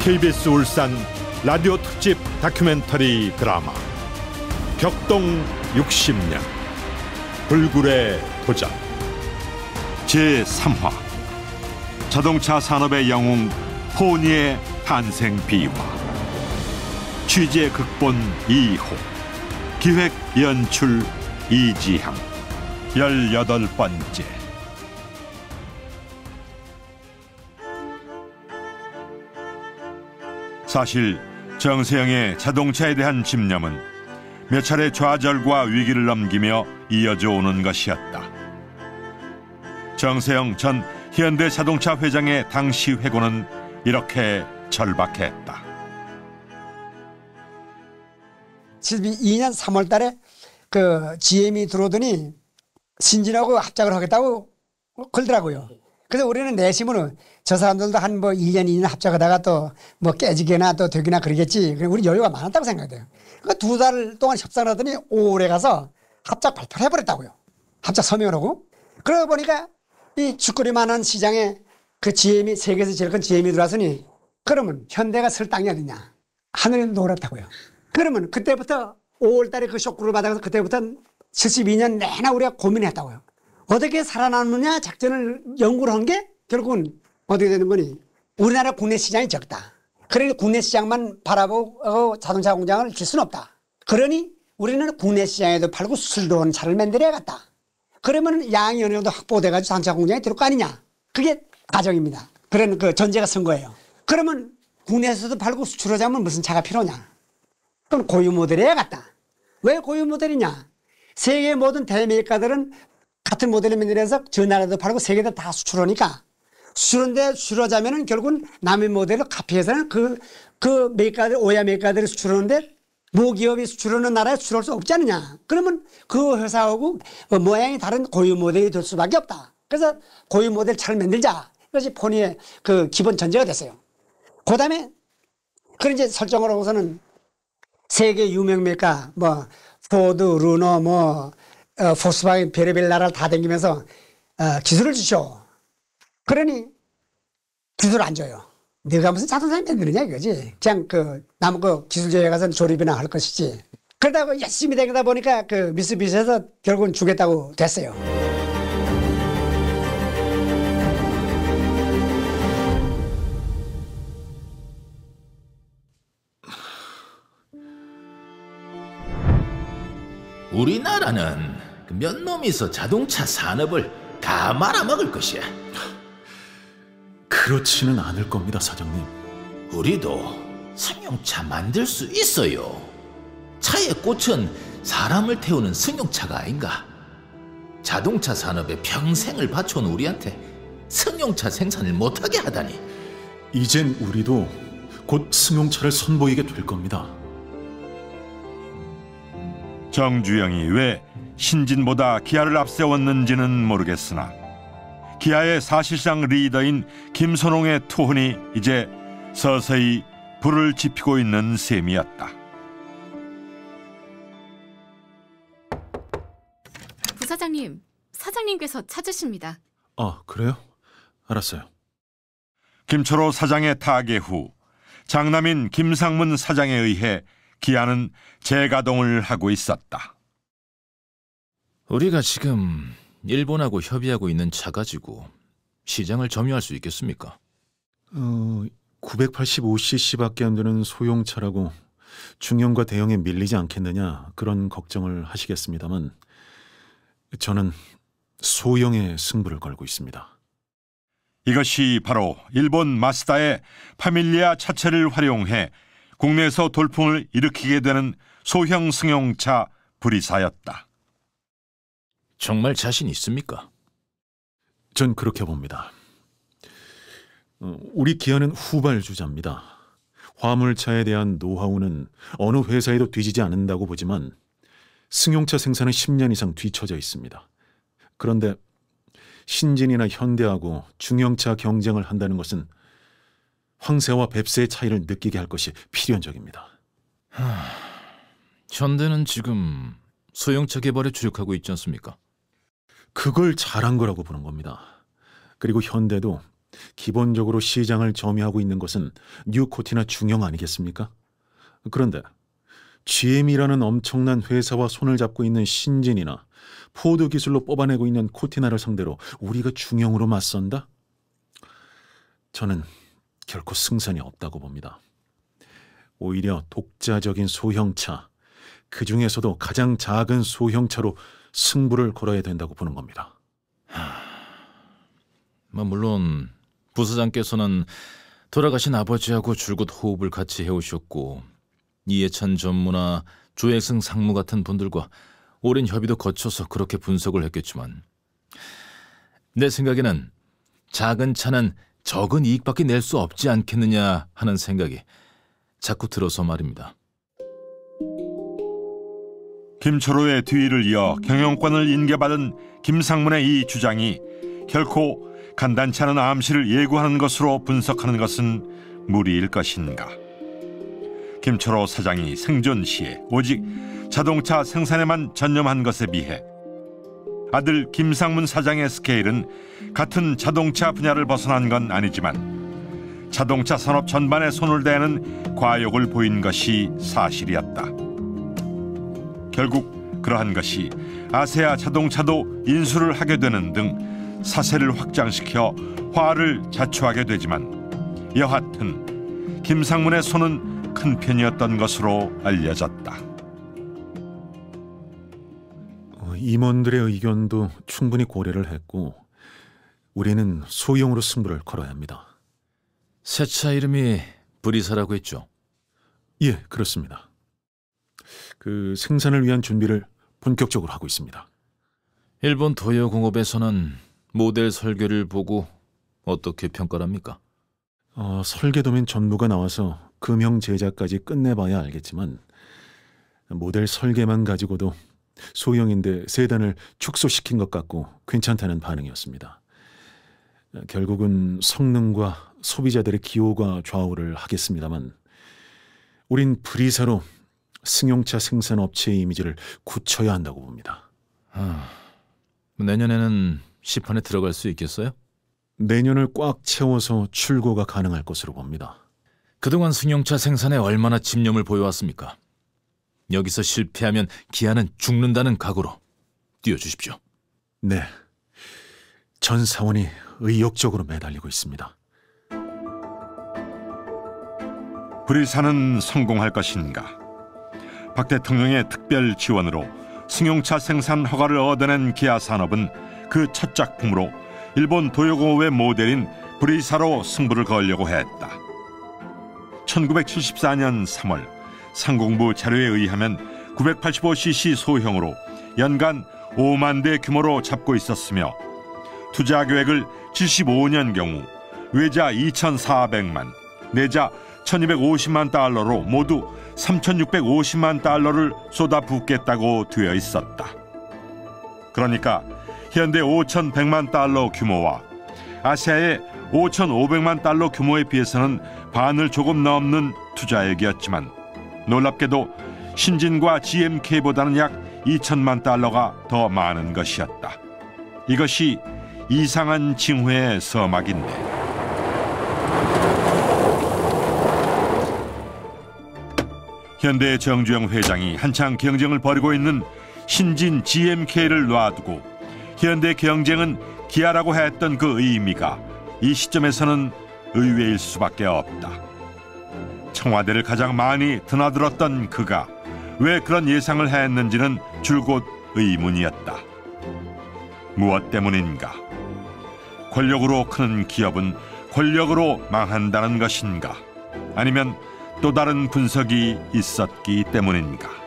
KBS 울산 라디오 특집 다큐멘터리 드라마 격동 60년 불굴의 도전 제3화 자동차 산업의 영웅 포니의 탄생 비화. 취재 극본 이호, 기획 연출 이지향. 18번째. 사실 정세영의 자동차에 대한 집념은 몇 차례 좌절과 위기를 넘기며 이어져 오는 것이었다. 정세영 전 현대자동차 회장의 당시 회고는 이렇게 절박했다. 72년 3월 달에 그 GM이 들어오더니 신진하고 합작을 하겠다고 걸더라고요. 그래서 우리는 내심으로 저 사람들도 한 뭐 1년, 2년 합작하다가 또 뭐 깨지거나 또 되기나 그러겠지. 우리 여유가 많았다고 생각돼요. 그러니까 2달 동안 협상을 하더니 5월에 가서 합작 발표를 해버렸다고요. 합작 서명을 하고. 그러다 보니까 이 죽거리 많은 시장에 그 GM이, 세계에서 제일 큰 GM이 들어왔으니 그러면 현대가 설 땅이 어디냐. 하늘이 노랗다고요. 그러면 그때부터 5월 달에 그 쇼크를 받아서 그때부터 72년 내내 우리가 고민했다고요. 어떻게 살아남느냐 작전을 연구를 한 게 결국은 어떻게 되는 거니? 우리나라 국내 시장이 적다. 그러니 국내 시장만 바라보고 자동차 공장을 줄 수는 없다. 그러니 우리는 국내 시장에도 팔고 수출도 하는 차를 만들어야겠다. 그러면 양이 어느 정도 확보돼가지고 자동차 공장이 들어올 거 아니냐. 그게 가정입니다. 그런 그 전제가 선 거예요. 그러면 국내에서도 팔고 수출하자면 무슨 차가 필요하냐. 그럼 고유 모델 해야겠다. 왜 고유 모델이냐. 세계 모든 대메이커들은 같은 모델을 만들어서 저 나라도 팔고 세계도 다 수출하니까 수출하는데 수출하자면은 결국은 남의 모델을 카피해서는 그 메이커들, 오야 메이커들이 수출하는데 모기업이 수출하는 나라에 수출할 수 없지 않느냐. 그러면 그 회사하고 모양이 다른 고유 모델이 될 수밖에 없다. 그래서 고유 모델 차를 만들자. 이것이 포니의 그 기본 전제가 됐어요. 그 다음에 그런 이제 설정을 하고서는 세계 유명 메이커 뭐 포드, 르노, 포스바겐 별의별 나라를 다 다니면서 기술을 주쇼. 그러니 기술 안 줘요. 내가 무슨 자동차 만드느냐 이거지. 그냥 남은 거 기술조에 가서 조립이나 할 것이지. 그러다가 열심히 되다 보니까 그 미쓰비시에서 결국은 주겠다고 됐어요. 우리나라는 몇 놈이서 자동차 산업을 다 말아먹을 것이야. 그렇지는 않을 겁니다, 사장님. 우리도 승용차 만들 수 있어요. 차의 꽃은 사람을 태우는 승용차가 아닌가. 자동차 산업에 평생을 바쳐온 우리한테 승용차 생산을 못하게 하다니. 이젠 우리도 곧 승용차를 선보이게 될 겁니다. 정주영이 왜 신진보다 기아를 앞세웠는지는 모르겠으나 기아의 사실상 리더인 김선홍의 투혼이 이제 서서히 불을 지피고 있는 셈이었다. 부사장님, 사장님께서 찾으십니다. 아, 그래요? 알았어요. 김초로 사장의 타계 후 장남인 김상문 사장에 의해 기아는 재가동을 하고 있었다. 우리가 지금 일본하고 협의하고 있는 차 가지고 시장을 점유할 수 있겠습니까? 985cc밖에 안 되는 소형차라고 중형과 대형에 밀리지 않겠느냐 그런 걱정을 하시겠습니다만 저는 소형에 승부를 걸고 있습니다. 이것이 바로 일본 마쓰다의 파밀리아 차체를 활용해 국내에서 돌풍을 일으키게 되는 소형 승용차 브리사였다. 정말 자신 있습니까? 전 그렇게 봅니다. 우리 기아는 후발주자입니다. 화물차에 대한 노하우는 어느 회사에도 뒤지지 않는다고 보지만 승용차 생산은 10년 이상 뒤처져 있습니다. 그런데 신진이나 현대하고 중형차 경쟁을 한다는 것은 황새와 뱁새의 차이를 느끼게 할 것이 필연적입니다. 현대는 지금 소형차 개발에 주력하고 있지 않습니까? 그걸 잘한 거라고 보는 겁니다. 그리고 현대도 기본적으로 시장을 점유하고 있는 것은 뉴코티나 중형 아니겠습니까? 그런데 GM이라는 엄청난 회사와 손을 잡고 있는 신진이나 포드 기술로 뽑아내고 있는 코티나를 상대로 우리가 중형으로 맞선다? 저는 결코 승산이 없다고 봅니다. 오히려 독자적인 소형차, 그 중에서도 가장 작은 소형차로 승부를 걸어야 된다고 보는 겁니다. 물론 부사장께서는 돌아가신 아버지하고 줄곧 호흡을 같이 해오셨고 이해찬 전무나 조액승 상무 같은 분들과 오랜 협의도 거쳐서 그렇게 분석을 했겠지만 내 생각에는 작은 차는 적은 이익밖에 낼 수 없지 않겠느냐 하는 생각이 자꾸 들어서 말입니다. 김철호의 뒤를 이어 경영권을 인계받은 김상문의 이 주장이 결코 간단치 않은 암시를 예고하는 것으로 분석하는 것은 무리일 것인가. 김철호 사장이 생존 시에 오직 자동차 생산에만 전념한 것에 비해 아들 김상문 사장의 스케일은 같은 자동차 분야를 벗어난 건 아니지만 자동차 산업 전반에 손을 대는 과욕을 보인 것이 사실이었다. 결국 그러한 것이 아세아 자동차도 인수를 하게 되는 등 사세를 확장시켜 화를 자초하게 되지만 여하튼 김상문의 손은 큰 편이었던 것으로 알려졌다. 임원들의 의견도 충분히 고려를 했고 우리는 소형으로 승부를 걸어야 합니다. 새 차 이름이 브리사라고 했죠? 예, 그렇습니다. 그 생산을 위한 준비를 본격적으로 하고 있습니다. 일본 도요공업에서는 모델 설계를 보고 어떻게 평가를 합니까? 설계도면 전부가 나와서 금형 제작까지 끝내봐야 알겠지만 모델 설계만 가지고도 소형인데 세단을 축소시킨 것 같고 괜찮다는 반응이었습니다. 결국은 성능과 소비자들의 기호가 좌우를 하겠습니다만 우린 브리사로 승용차 생산 업체의 이미지를 굳혀야 한다고 봅니다. 내년에는 시판에 들어갈 수 있겠어요? 내년을 꽉 채워서 출고가 가능할 것으로 봅니다. 그동안 승용차 생산에 얼마나 집념을 보여왔습니까? 여기서 실패하면 기아는 죽는다는 각오로 뛰어주십시오. 네, 전 사원이 의욕적으로 매달리고 있습니다. 브리사는 성공할 것인가? 박 대통령의 특별 지원으로 승용차 생산 허가를 얻어낸 기아 산업은 그 첫 작품으로 일본 도요공업의 모델인 브리사로 승부를 걸려고 했다. 1974년 3월 상공부 자료에 의하면 985cc 소형으로 연간 5만 대 규모로 잡고 있었으며 투자 계획을 75년 경우 외자 2,400만, 내자 1,250만 달러로 모두 3,650만 달러를 쏟아붓겠다고 되어 있었다. 그러니까 현대 5,100만 달러 규모와 아시아의 5,500만 달러 규모에 비해서는 반을 조금 넘는 투자액이었지만 놀랍게도 신진과 GMK보다는 약 2천만 달러가 더 많은 것이었다. 이것이 이상한 징후의 서막인데 현대 정주영 회장이 한창 경쟁을 벌이고 있는 신진 GMK를 놔두고 현대 경쟁은 기아라고 했던 그 의미가 이 시점에서는 의외일 수밖에 없다. 청와대를 가장 많이 드나들었던 그가 왜 그런 예상을 했는지는 줄곧 의문이었다. 무엇 때문인가? 권력으로 크는 기업은 권력으로 망한다는 것인가? 아니면 또 다른 분석이 있었기 때문인가?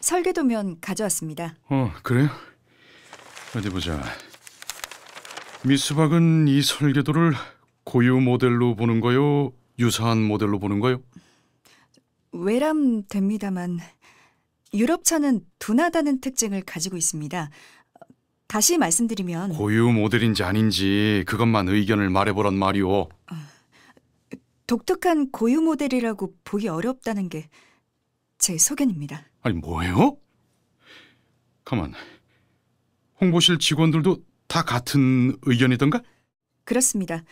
설계도면 가져왔습니다. 그래요? 어디 보자. 미스박은 이 설계도를 고유 모델로 보는 거요? 유사한 모델로 보는 거요? 외람됩니다만 유럽차는 둔하다는 특징을 가지고 있습니다. 다시 말씀드리면 고유 모델인지 아닌지 그것만 의견을 말해보란 말이오. 독특한 고유 모델이라고 보기 어렵다는 게 제 소견입니다. 아니 뭐예요? 가만, 홍보실 직원들도 다 같은 의견이던가? 그렇습니다.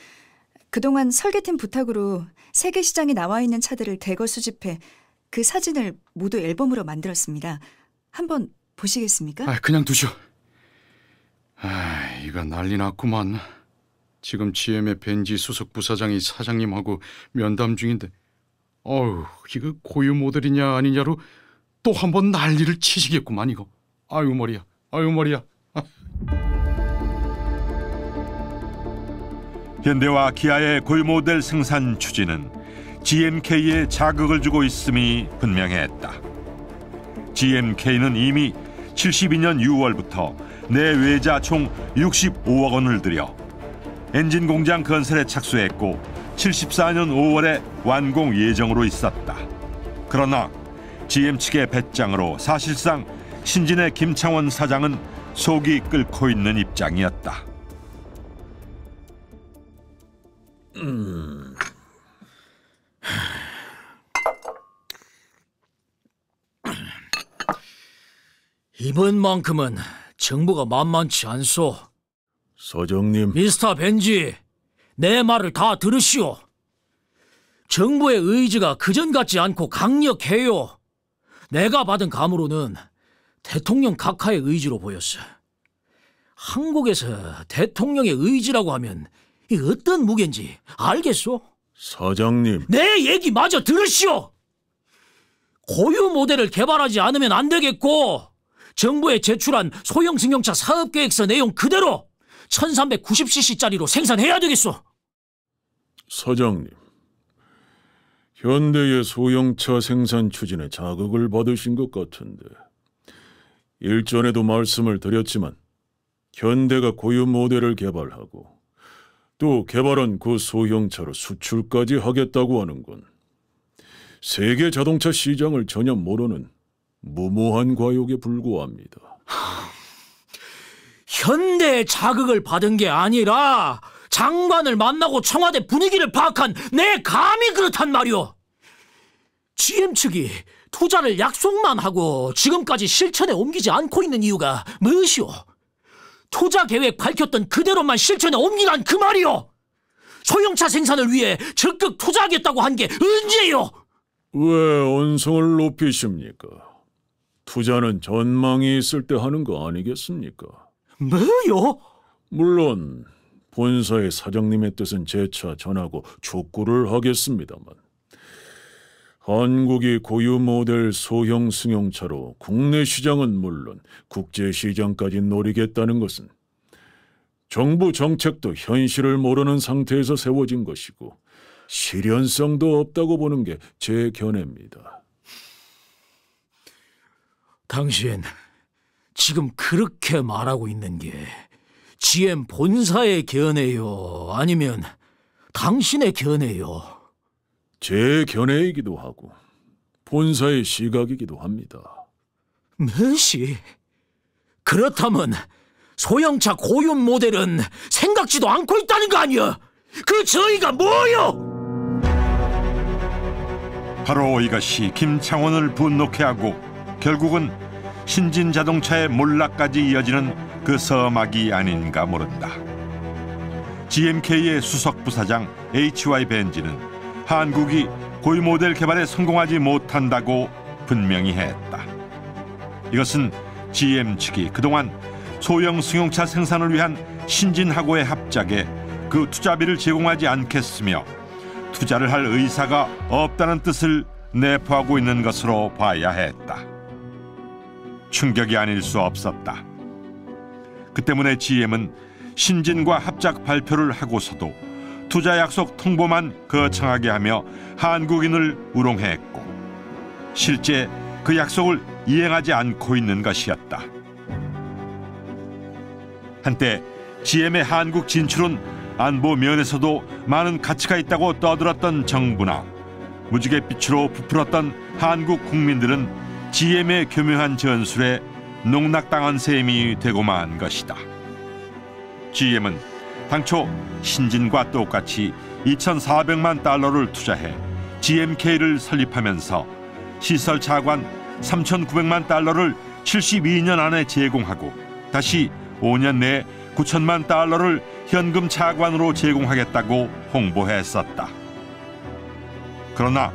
그동안 설계팀 부탁으로 세계시장에 나와 있는 차들을 대거 수집해 그 사진을 모두 앨범으로 만들었습니다. 한번 보시겠습니까? 아, 그냥 두셔. 이거 난리 났구만. 지금 GM의 벤지 수석 부사장이 사장님하고 면담 중인데, 이거 고유 모델이냐 아니냐로 또 한 번 난리를 치시겠구만 이거. 아유 머리야. 현대와 기아의 고유 모델 생산 추진은 GMK에 자극을 주고 있음이 분명했다. GMK는 이미 72년 6월부터 내외자 총 65억 원을 들여 엔진 공장 건설에 착수했고 74년 5월에 완공 예정으로 있었다. 그러나 GM 측의 배짱으로 사실상 신진의 김창원 사장은 속이 끓고 있는 입장이었다. 이번만큼은 정보가 만만치 않소. 사장님, 미스터 벤지, 내 말을 다 들으시오. 정부의 의지가 그전 같지 않고 강력해요. 내가 받은 감으로는 대통령 각하의 의지로 보였어. 한국에서 대통령의 의지라고 하면 이 어떤 무게인지 알겠소? 사장님. 내 얘기 마저 들으시오. 고유 모델을 개발하지 않으면 안 되겠고, 정부에 제출한 소형 승용차 사업계획서 내용 그대로 1390cc짜리로 생산해야 되겠소. 사장님, 현대의 소형차 생산 추진에 자극을 받으신 것 같은데, 일전에도 말씀을 드렸지만 현대가 고유 모델을 개발하고 또 개발한 그 소형차로 수출까지 하겠다고 하는 건 세계 자동차 시장을 전혀 모르는 무모한 과욕에 불과합니다. 현대의 자극을 받은 게 아니라 장관을 만나고 청와대 분위기를 파악한 내 감이 그렇단 말이오. GM 측이 투자를 약속만 하고 지금까지 실천에 옮기지 않고 있는 이유가 무엇이오? 투자 계획 밝혔던 그대로만 실천에 옮기란 그 말이오. 소형차 생산을 위해 적극 투자하겠다고 한 게 언제요? 왜 언성을 높이십니까? 투자는 전망이 있을 때 하는 거 아니겠습니까? 뭐요? 물론 본사의 사장님의 뜻은 재차 전하고 촉구를 하겠습니다만, 한국이 고유 모델 소형 승용차로 국내 시장은 물론 국제 시장까지 노리겠다는 것은 정부 정책도 현실을 모르는 상태에서 세워진 것이고 실현성도 없다고 보는 게 제 견해입니다. 당신 지금 그렇게 말하고 있는 게 GM 본사의 견해요? 아니면 당신의 견해요? 제 견해이기도 하고 본사의 시각이기도 합니다. 무엇이? 그렇다면 소형차 고유 모델은 생각지도 않고 있다는 거 아니야? 그 저희가 뭐요? 바로 이것이 김창원을 분노케 하고 결국은 신진자동차의 몰락까지 이어지는 그 서막이 아닌가 모른다. GMK의 수석 부사장 HY 벤지는 한국이 고유 모델 개발에 성공하지 못한다고 분명히 했다. 이것은 GM 측이 그동안 소형 승용차 생산을 위한 신진하고의 합작에 그 투자비를 제공하지 않겠으며 투자를 할 의사가 없다는 뜻을 내포하고 있는 것으로 봐야 했다. 충격이 아닐 수 없었다. 그 때문에 GM은 신진과 합작 발표를 하고서도 투자 약속 통보만 거창하게 하며 한국인을 우롱했고 실제 그 약속을 이행하지 않고 있는 것이었다. 한때 GM의 한국 진출은 안보 면에서도 많은 가치가 있다고 떠들었던 정부나 무지갯빛으로 부풀었던 한국 국민들은 GM의 교묘한 전술에 농락당한 셈이 되고 만 것이다. GM은 당초 신진과 똑같이 2,400만 달러를 투자해 GMK를 설립하면서 시설 차관 3,900만 달러를 72년 안에 제공하고 다시 5년 내에 9천만 달러를 현금 차관으로 제공하겠다고 홍보했었다. 그러나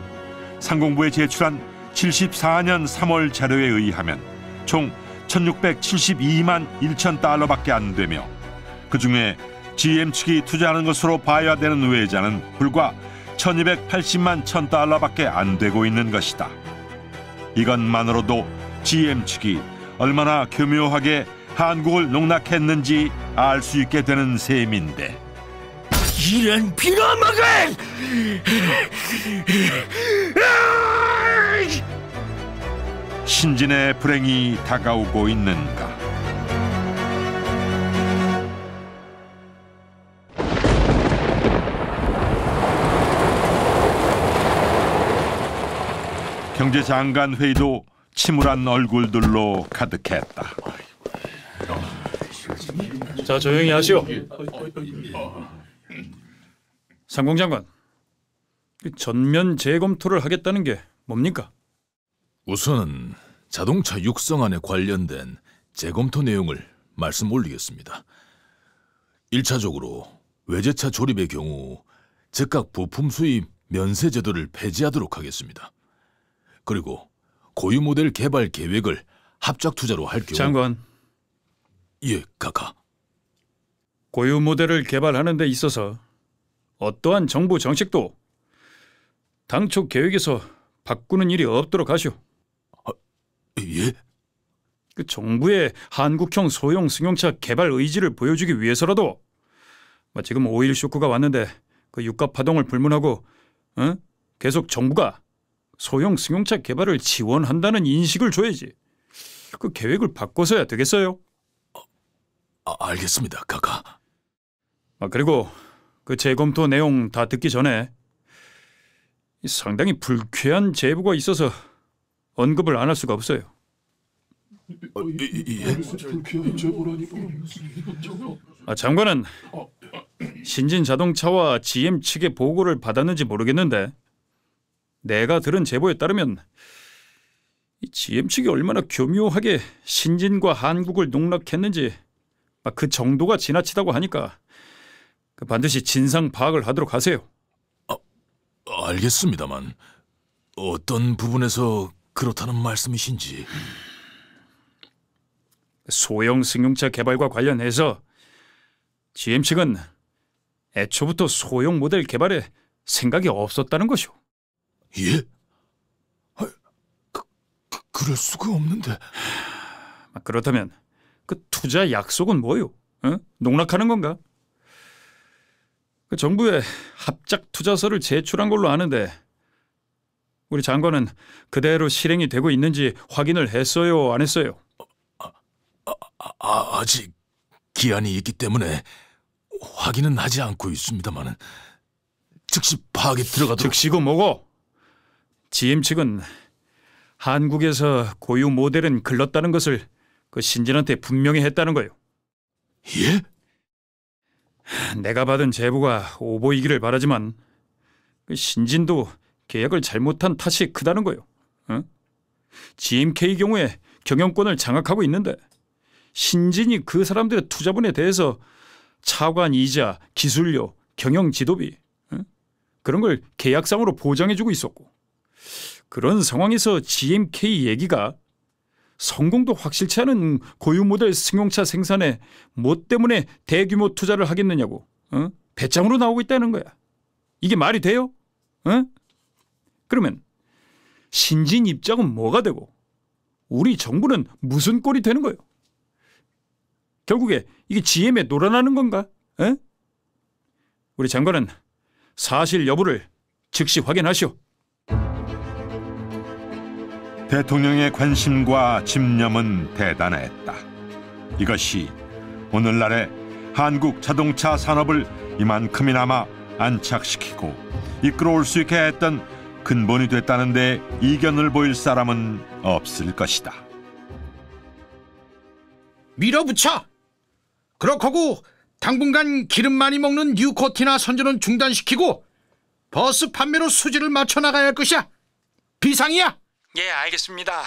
상공부에 제출한 74년 3월 자료에 의하면 총 1,672만 1천 달러밖에 안 되며 그중에 GM 측이 투자하는 것으로 봐야 되는 외자는 불과 1,280만 1천 달러밖에 안 되고 있는 것이다. 이것만으로도 GM 측이 얼마나 교묘하게 한국을 농락했는지 알 수 있게 되는 셈인데. 이런 빌어먹을! 신진의 불행이 다가오고 있는가. 경제장관 회의도 침울한 얼굴들로 가득했다. 자, 조용히 하시오. 상공장관, 전면 재검토를 하겠다는 게 뭡니까? 우선은 자동차 육성안에 관련된 재검토 내용을 말씀 올리겠습니다. 1차적으로 외제차 조립의 경우 즉각 부품 수입 면세 제도를 폐지하도록 하겠습니다. 그리고 고유 모델 개발 계획을 합작 투자로 할 경우 장관, 예, 카카. 고유 모델을 개발하는 데 있어서 어떠한 정부 정책도 당초 계획에서 바꾸는 일이 없도록 하시오. 예? 그 정부의 한국형 소형 승용차 개발 의지를 보여주기 위해서라도 지금 오일 쇼크가 왔는데 그 유가 파동을 불문하고 계속 정부가 소형 승용차 개발을 지원한다는 인식을 줘야지. 그 계획을 바꿔서야 되겠어요? 알겠습니다, 카카. 그리고 그 재검토 내용 다 듣기 전에 상당히 불쾌한 제보가 있어서 언급을 안 할 수가 없어요. 장관은 신진 자동차와 GM 측의 보고를 받았는지 모르겠는데 내가 들은 제보에 따르면 GM 측이 얼마나 교묘하게 신진과 한국을 농락했는지 그 정도가 지나치다고 하니까 반드시 진상 파악을 하도록 하세요. 알겠습니다만 어떤 부분에서 그렇다는 말씀이신지. 소형 승용차 개발과 관련해서 GM 측은 애초부터 소형 모델 개발에 생각이 없었다는 것이오. 예? 그럴 수가 없는데. 그렇다면 그 투자 약속은 뭐요? 농락하는 건가? 그 정부에 합작 투자서를 제출한 걸로 아는데 우리 장관은 그대로 실행이 되고 있는지 확인을 했어요, 안 했어요? 아직 기한이 있기 때문에 확인은 하지 않고 있습니다만은 즉시 파악에 들어가도록. 즉시고 뭐고? GM 측은 한국에서 고유 모델은 글렀다는 것을 그 신진한테 분명히 했다는 거예요. 예? 내가 받은 제보가 오보이기를 바라지만 그 신진도 계약을 잘못한 탓이 크다는 거예요. GMK 경우에 경영권을 장악하고 있는데 신진이 그 사람들의 투자분에 대해서 차관 이자, 기술료, 경영 지도비 그런 걸 계약상으로 보장해주고 있었고 그런 상황에서 GMK 얘기가 성공도 확실치 않은 고유 모델 승용차 생산에 뭐 때문에 대규모 투자를 하겠느냐고 배짱으로 나오고 있다는 거야. 이게 말이 돼요? 그러면 신진 입장은 뭐가 되고 우리 정부는 무슨 꼴이 되는 거예요? 결국에 이게 GM에 놀아나는 건가? 우리 장관은 사실 여부를 즉시 확인하시오. 대통령의 관심과 집념은 대단했다. 이것이 오늘날의 한국 자동차 산업을 이만큼이나마 안착시키고 이끌어올 수 있게 했던 근본이 됐다는데 이견을 보일 사람은 없을 것이다. 밀어붙여! 그렇고 당분간 기름 많이 먹는 뉴코티나 선전은 중단시키고 버스 판매로 수지를 맞춰 나가야 할 것이야. 비상이야. 예, 알겠습니다.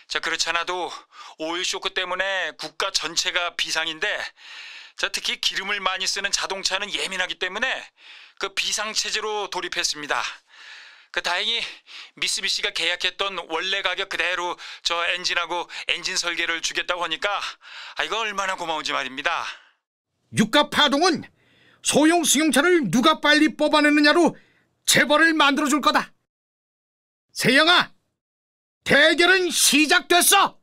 자, 그렇지 않아도 오일 쇼크 때문에 국가 전체가 비상인데, 자, 특히 기름을 많이 쓰는 자동차는 예민하기 때문에 그 비상 체제로 돌입했습니다. 그 다행히 미쓰비시가 계약했던 원래 가격 그대로 저 엔진하고 엔진 설계를 주겠다고 하니까 이거 얼마나 고마운지 말입니다. 유가 파동은 소형 승용차를 누가 빨리 뽑아내느냐로 재벌을 만들어줄 거다. 세영아, 대결은 시작됐어.